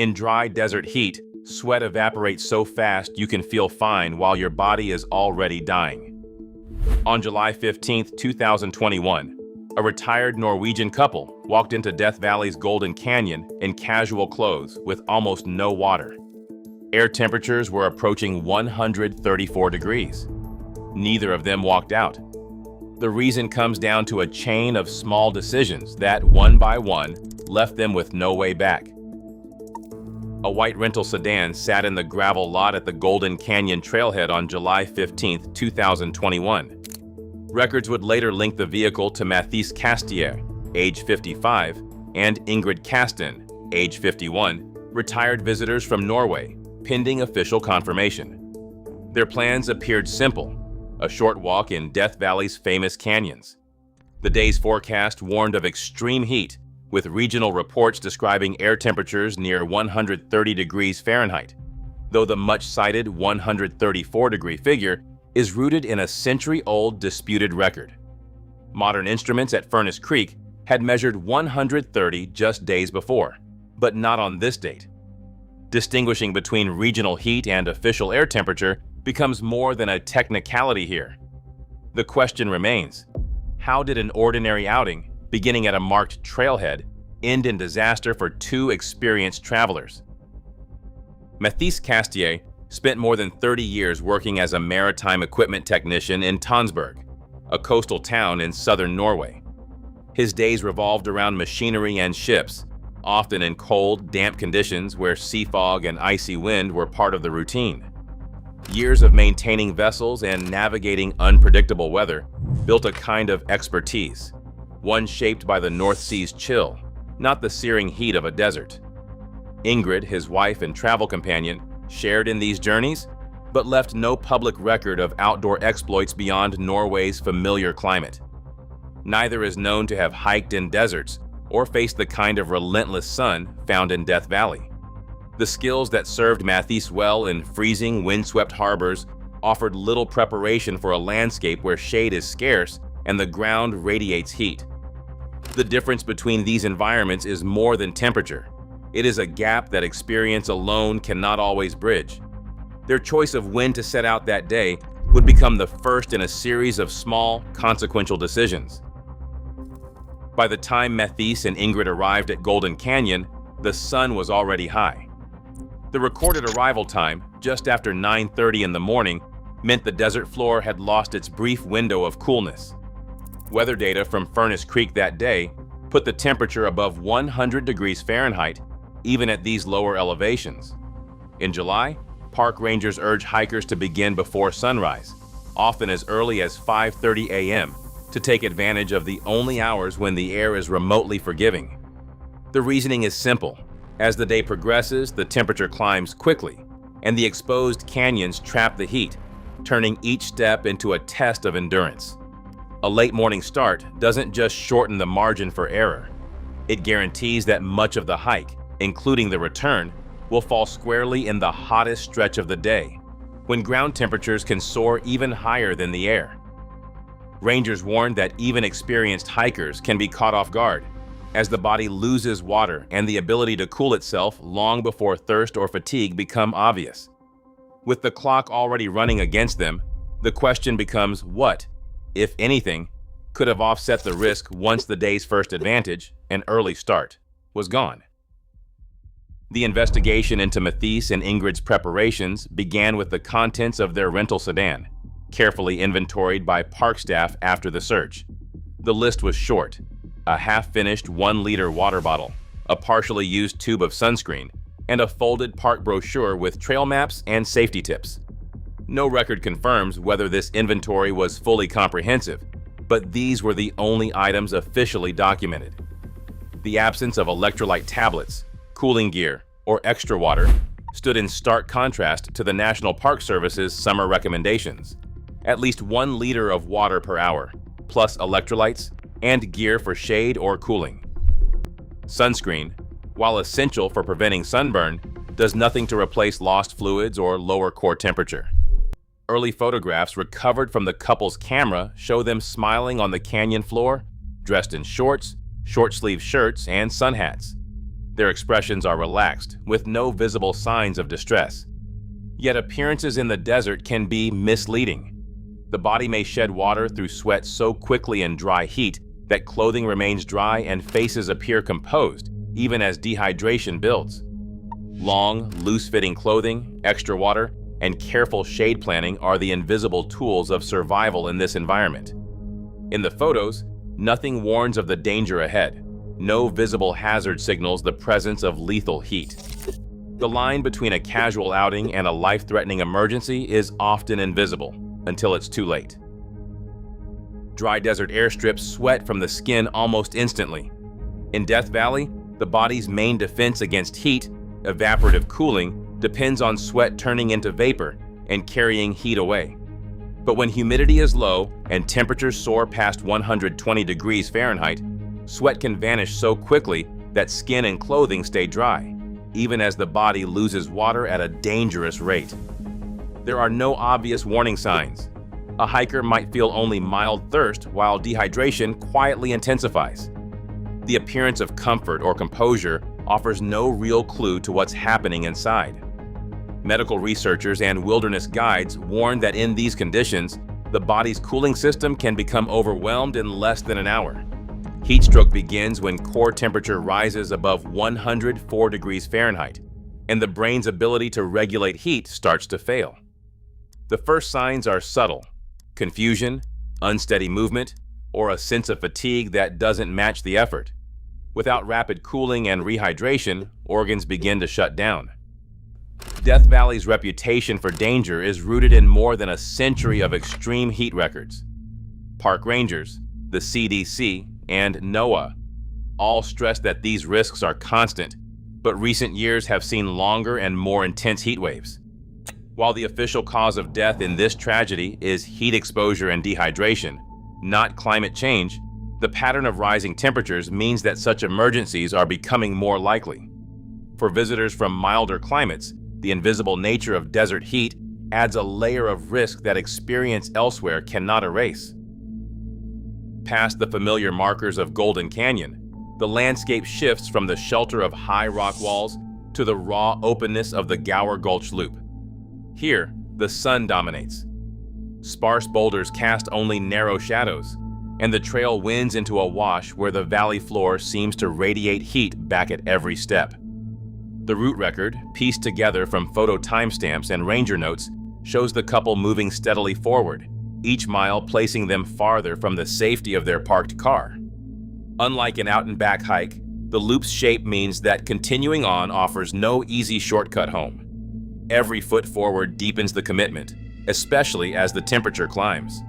In dry desert heat, sweat evaporates so fast you can feel fine while your body is already dying. On July 15, 2021, a retired Norwegian couple walked into Death Valley's Golden Canyon in casual clothes with almost no water. Air temperatures were approaching 134 degrees. Neither of them walked out. The reason comes down to a chain of small decisions that, one by one, left them with no way back. A white rental sedan sat in the gravel lot at the Golden Canyon trailhead on July 15, 2021. Records would later link the vehicle to Mathis Castier, age 55, and Ingrid Kasten, age 51, retired visitors from Norway, pending official confirmation. Their plans appeared simple: a short walk in Death Valley's famous canyons. The day's forecast warned of extreme heat, with regional reports describing air temperatures near 130 degrees Fahrenheit, though the much-cited 134-degree figure is rooted in a century-old disputed record. Modern instruments at Furnace Creek had measured 130 just days before, but not on this date. Distinguishing between regional heat and official air temperature becomes more than a technicality here. The question remains: how did an ordinary outing, beginning at a marked trailhead, end in disaster for two experienced travelers? Mathis Castier spent more than 30 years working as a maritime equipment technician in Tonsberg, a coastal town in southern Norway. His days revolved around machinery and ships, often in cold, damp conditions where sea fog and icy wind were part of the routine. Years of maintaining vessels and navigating unpredictable weather built a kind of expertise, one shaped by the North Sea's chill, not the searing heat of a desert. Ingrid, his wife and travel companion, shared in these journeys, but left no public record of outdoor exploits beyond Norway's familiar climate. Neither is known to have hiked in deserts or faced the kind of relentless sun found in Death Valley. The skills that served Mathis well in freezing, windswept harbors offered little preparation for a landscape where shade is scarce and the ground radiates heat. The difference between these environments is more than temperature. It is a gap that experience alone cannot always bridge. Their choice of when to set out that day would become the first in a series of small, consequential decisions. By the time Mathis and Ingrid arrived at Golden Canyon, the sun was already high. The recorded arrival time, just after 9:30 in the morning, meant the desert floor had lost its brief window of coolness. Weather data from Furnace Creek that day put the temperature above 100 degrees Fahrenheit, even at these lower elevations. In July, park rangers urge hikers to begin before sunrise, often as early as 5:30 a.m., to take advantage of the only hours when the air is remotely forgiving. The reasoning is simple. As the day progresses, the temperature climbs quickly, and the exposed canyons trap the heat, turning each step into a test of endurance. A late morning start doesn't just shorten the margin for error. It guarantees that much of the hike, including the return, will fall squarely in the hottest stretch of the day, when ground temperatures can soar even higher than the air. Rangers warn that even experienced hikers can be caught off guard, as the body loses water and the ability to cool itself long before thirst or fatigue become obvious. With the clock already running against them, the question becomes what, if anything, could have offset the risk once the day's first advantage, an early start, was gone. The investigation into Mathis and Ingrid's preparations began with the contents of their rental sedan, carefully inventoried by park staff after the search. The list was short: a half-finished 1-liter water bottle, a partially used tube of sunscreen, and a folded park brochure with trail maps and safety tips. No record confirms whether this inventory was fully comprehensive, but these were the only items officially documented. The absence of electrolyte tablets, cooling gear, or extra water stood in stark contrast to the National Park Service's summer recommendations. At least 1 liter of water per hour, plus electrolytes, and gear for shade or cooling. Sunscreen, while essential for preventing sunburn, does nothing to replace lost fluids or lower core temperature. Early photographs recovered from the couple's camera show them smiling on the canyon floor, dressed in shorts, short-sleeved shirts, and sun hats. Their expressions are relaxed, with no visible signs of distress. Yet appearances in the desert can be misleading. The body may shed water through sweat so quickly in dry heat that clothing remains dry and faces appear composed, even as dehydration builds. Long, loose-fitting clothing, extra water, and careful shade planning are the invisible tools of survival in this environment. In the photos, nothing warns of the danger ahead. No visible hazard signals the presence of lethal heat. The line between a casual outing and a life-threatening emergency is often invisible, until it's too late. Dry desert airstrips sweat from the skin almost instantly. In Death Valley, the body's main defense against heat, evaporative cooling, depends on sweat turning into vapor and carrying heat away. But when humidity is low and temperatures soar past 120 degrees Fahrenheit, sweat can vanish so quickly that skin and clothing stay dry, even as the body loses water at a dangerous rate. There are no obvious warning signs. A hiker might feel only mild thirst while dehydration quietly intensifies. The appearance of comfort or composure offers no real clue to what's happening inside. Medical researchers and wilderness guides warn that in these conditions, the body's cooling system can become overwhelmed in less than an hour. Heat stroke begins when core temperature rises above 104 degrees Fahrenheit, and the brain's ability to regulate heat starts to fail. The first signs are subtle: confusion, unsteady movement, or a sense of fatigue that doesn't match the effort. Without rapid cooling and rehydration, organs begin to shut down. Death Valley's reputation for danger is rooted in more than a century of extreme heat records. Park rangers, the CDC, and NOAA all stress that these risks are constant, but recent years have seen longer and more intense heat waves. While the official cause of death in this tragedy is heat exposure and dehydration, not climate change, the pattern of rising temperatures means that such emergencies are becoming more likely. For visitors from milder climates, the invisible nature of desert heat adds a layer of risk that experience elsewhere cannot erase. Past the familiar markers of Golden Canyon, the landscape shifts from the shelter of high rock walls to the raw openness of the Gower Gulch Loop. Here, the sun dominates. Sparse boulders cast only narrow shadows, and the trail winds into a wash where the valley floor seems to radiate heat back at every step. The route record, pieced together from photo timestamps and ranger notes, shows the couple moving steadily forward, each mile placing them farther from the safety of their parked car. Unlike an out-and-back hike, the loop's shape means that continuing on offers no easy shortcut home. Every foot forward deepens the commitment, especially as the temperature climbs.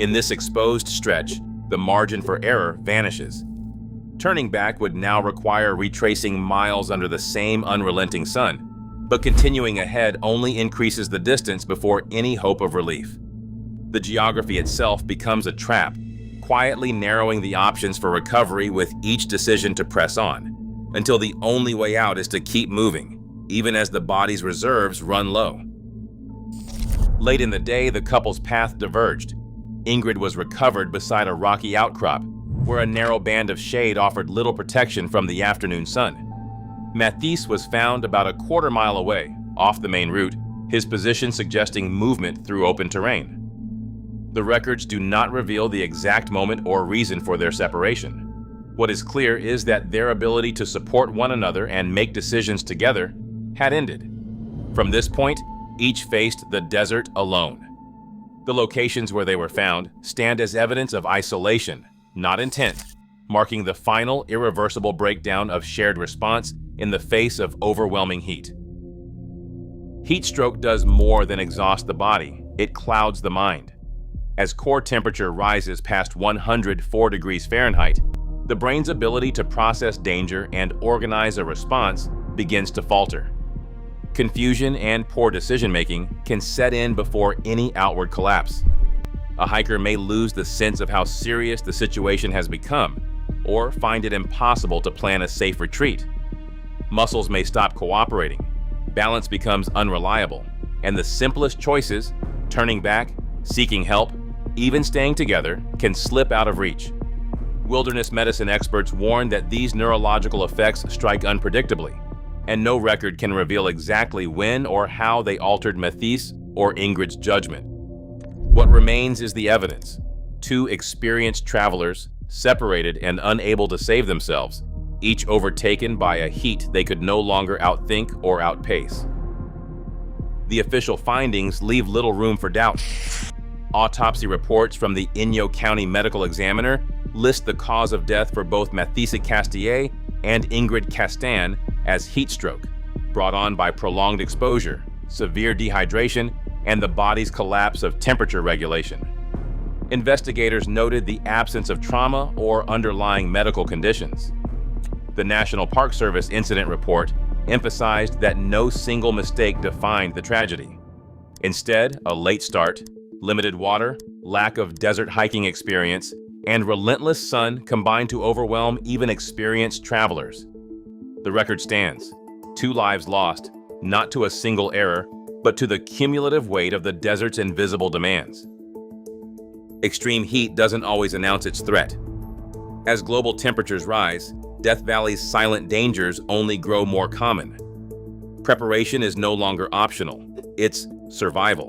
In this exposed stretch, the margin for error vanishes. Turning back would now require retracing miles under the same unrelenting sun, but continuing ahead only increases the distance before any hope of relief. The geography itself becomes a trap, quietly narrowing the options for recovery with each decision to press on, until the only way out is to keep moving, even as the body's reserves run low. Late in the day, the couple's path diverged. Ingrid was recovered beside a rocky outcrop, where a narrow band of shade offered little protection from the afternoon sun. Mathis was found about a quarter mile away, off the main route, his position suggesting movement through open terrain. The records do not reveal the exact moment or reason for their separation. What is clear is that their ability to support one another and make decisions together had ended. From this point, each faced the desert alone. The locations where they were found stand as evidence of isolation, not intent, marking the final irreversible breakdown of shared response in the face of overwhelming heat. Heat stroke does more than exhaust the body, it clouds the mind. As core temperature rises past 104 degrees Fahrenheit, the brain's ability to process danger and organize a response begins to falter. Confusion and poor decision-making can set in before any outward collapse. A hiker may lose the sense of how serious the situation has become, or find it impossible to plan a safe retreat. Muscles may stop cooperating, balance becomes unreliable, and the simplest choices, turning back, seeking help, even staying together, can slip out of reach. Wilderness medicine experts warn that these neurological effects strike unpredictably, and no record can reveal exactly when or how they altered Mathias or Ingrid's judgment. What remains is the evidence. Two experienced travelers, separated and unable to save themselves, each overtaken by a heat they could no longer outthink or outpace. The official findings leave little room for doubt. Autopsy reports from the Inyo County Medical Examiner list the cause of death for both Mathias Castier and Ingrid Castan as heat stroke, brought on by prolonged exposure, severe dehydration, and the body's collapse of temperature regulation. Investigators noted the absence of trauma or underlying medical conditions. The National Park Service incident report emphasized that no single mistake defined the tragedy. Instead, a late start, limited water, lack of desert hiking experience, and relentless sun combined to overwhelm even experienced travelers. The record stands. 2 lives lost, not to a single error, but to the cumulative weight of the desert's invisible demands. Extreme heat doesn't always announce its threat. As global temperatures rise, Death Valley's silent dangers only grow more common. Preparation is no longer optional, it's survival.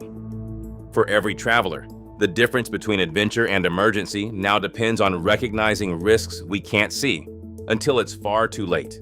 For every traveler, the difference between adventure and emergency now depends on recognizing risks we can't see until it's far too late.